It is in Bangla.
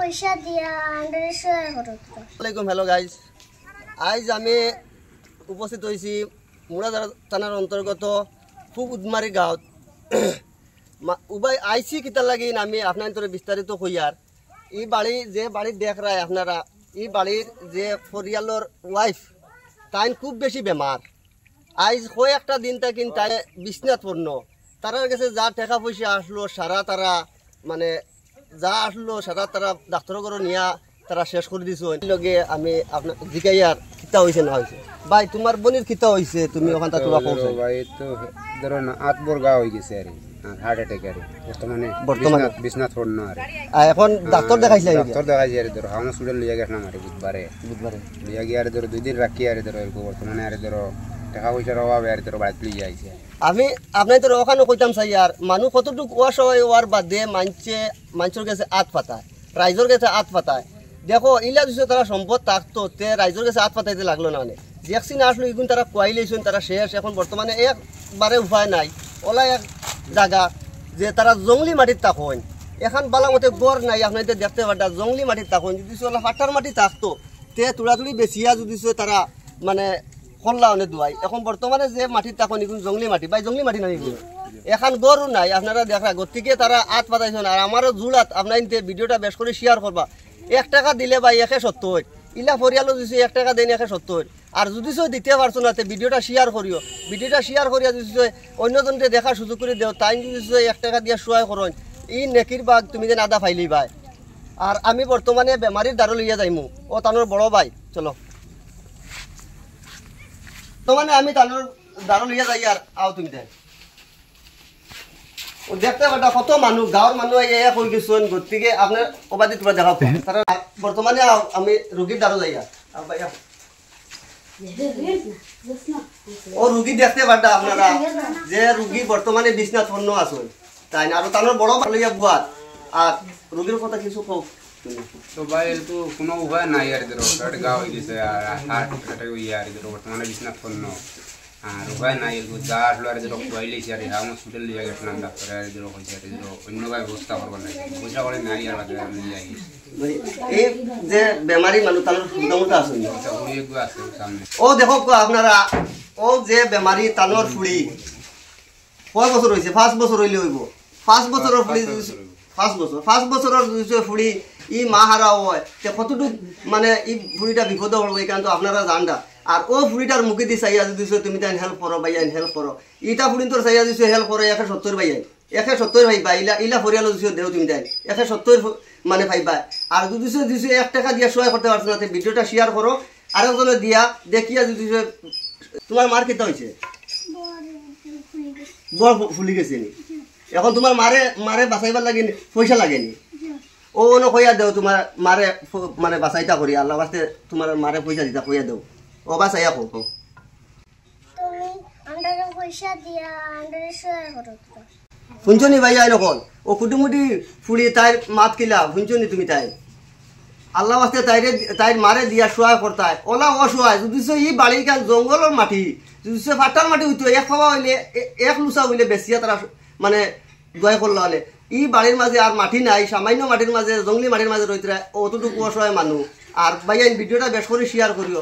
পয়সা দিয়া আন্ডারে সহায় করত। আসসালামু হ্যালো গাইস, আজ আমি উপস্থিত হয়েছি মুরাদার থানার অন্তর্গত খুব উদমারি গাঁৱত। উবাই আইসি কিতার লাগিন আমি আপনার বিস্তারিত হইয়ার এই বাড়ি যে বাড়ির দেখ রায় আপনারা, এই বাড়ির যে ফরিয়ালর ওয়াইফ তাই খুব বেশি বেমার। আজ হয় একটা দিন তাকিন তাই বিছনাত পড়ল। তারার কাছে যা টাকা পয়সা আসলো সারা তারা মানে যা আসলো সারা তারা ডাক্তার করে নিয়া তারা শেষ করে দিছো। লগে আমি আপনার জিকাইয়ার কিতা হয়েছে না হয়েছে। ভাই তোমার বোনের কিতা হয়েছে, তুমি ওখান থেকে ভাই তো ধরো না 8 বর্গা হয়ে গেছে আর হার্ট অ্যাটাক আর বর্তমানে বিছনাত পড়ন আর এখন ডাক্তার দেখাইছে আর ধরো হসপিটাল লিয়া গেছিলাম আর বুধবারে লিয়া গিয়ে আর ধরো 2 দিন রাখি আর ধরো বর্তমানে আর ধরো টাকা পয়সার অভাবে আর ধরো বাড়িতে লিয়ে আইছে। আমি আপনার তো ওখানে কইতাম চাই আর মানুষ কতটুকু ওয়াশ হয় ওয়ার বাদে মানুষের কাছে আত পাতায়, রাইজর কাছে আত পাতায়। দেখো ইলা দিছে তারা সম্পদ থাকতো তে রাইজর কাছে আত পাতাইতে লাগলো না। মানে ভ্যাকসিন আসলো এগুন তারা কোয়াই লইছেন, তারা শেষ। এখন বর্তমানে একবারে উপায় নাই। ওলা এক জায়গা যে তারা জঙ্গলি মাটির তাকন, এখন বালামতে গড় নাই। আপনার দেখতে পাটা জঙ্গলি মাটির তাকন যদি ওলা ফাটার মাটি থাকতো তে তুড়াতুড়ি বেচিয়া যদি তারা মানে খোল্লা অনেক দোয়াই। এখন বর্তমানে যে মাটির তাকন এগুলো জঙ্গলি মাটি, ভাই জঙ্গলি মাটি নাই এগুলো। এখন গরু নাই আপনারা দেখা গতিকে তারা আত পাতাইছেন। আর আমারও জুড়াত আপনার ভিডিওটা বেশ করে শেয়ার করবা। 1 টাকা দিলে ভাই 170, ইলা ফরিয়ালো দিছে 1 টাকা দেন 170। আর যদি দিতে পারছো না ভিডিওটা শেয়ার করিও, ভিডিওটা শেয়ার করিয়া যদি অন্যজনকে দেখার সুযোগ করে দেও। তাই যদি 1 টাকা দিয়ে সহায় করুন ই নেকির বাঘ তুমি যে আদা ফাইলি ভাই। আর আমি বর্তমানে বেমারির দ্বারো লইয়া যাইমু, ও তানোর বড় ভাই চলো মানে আমি তানোর দ্বারো লইয়া যাই। আর আও তুমি দেখ দেখতে পাটা কত মানুষ, গাঁৱৰ মানুহ এয়া কৈ গেছুন। গতিকে আপনার অবাদি তোমরা দেখা তারা বর্তমানে আমি রোগীর দ্বারো যাইয়া ও রুগী দেখতে পাটা আপনারা যে রুগী বর্তমানে বিছনাত পড়ন আসুন তাই না। আর তানোর বড় লইয়া বুয়াত আর রুগীর কথা কিছু কও। তো ভাই তো কোনো উপায় নাই আর ধরো গা হয়ে গেছে আর হার্ট অ্যাটাক হয়ে আর ধরো বর্তমানে বিছনাত পড়ন আর উপায় নাই। যা আসলো আর ধরো খুয়াই লেছি আর হসপিটাল লিয়ে গেছিলাম ডাক্তার আর ধরো হয়েছে আর ধরো অন্যভাবে ব্যবস্থা করবার লাগে পয়সা করে নাই আর বাদে আমি লিয়ে আই। এই যে বেমারি মানুষ তানোর মোটামুটি আসুন আছে সামনে। ও দেখো আপনারা ও যে বেমারি তানোর ফুড়ি কয় বছর হয়েছে? 5 বছর হইলে হইব। 5 বছরের ফুড়ি 5 বছরের ফুড়ি ই মা হারা হয় কতটুকু মানে এই ফুড়িটা বিপদ পড়বো এখান তো আপনারা জানডা। আর ও ফুড়িটার মুখে দিয়ে চাইয়া দিছো তুমি তাই হেল্প করো ভাইয়া হেল্প করো। ইটা ফুড়ি তোর চাইয়া দিছো হেল্প করো 170 ভাইয়া 170 ভাইবা। ইলা ফরিয়ালো দিছো দেও তুমি তাই 170 মানে ভাইবা। আর যদি দিছো 1 টাকা দিয়া সহায় করতে পারছো না ভিডিওটা শেয়ার করো আরেকজনে দিয়া দেখিয়া যদি তোমার মার কেতা হয়েছে বড় ফুলি গেছে নি। এখন তোমার মারে বাঁচাইবার লাগেনি পয়সা লাগেনি। ও কইয়া দেও তোমার মারে মানে বাঁচাইতা করি আল্লাহ বাস্তে তোমার মারে পয়সা দিতা কইয়া দেও ও বাঁচাইয়া কো তুমি আন্ডারে পয়সা দিয়া আন্ডারে সহায় করত। শুনছনি ভাইয়া এখন ও কুটুমুটি ফুড়ি তাই মাত কিলা শুনছনি তুমি তাই আল্লাহ বাস্তে তাই মারে দিয়া সহায় করতায়। ওলা অসহায় যদি এই বাড়ির কান জঙ্গলের মাটি যদি ফাটার মাটি হইতো এক খাওয়া হইলে 1 লুচা হইলে বেশিয়া তারা মানে দয়া করলে হলে ই বাড়ির মাঝে আর মাটি নাই, সামান্য মাটির মাঝে জঙ্গলি মাটির মাঝে রইতে অতটুকু অসহায় মানুষ। আর ভাইয়া ভিডিওটা বেশ করে শেয়ার করিও।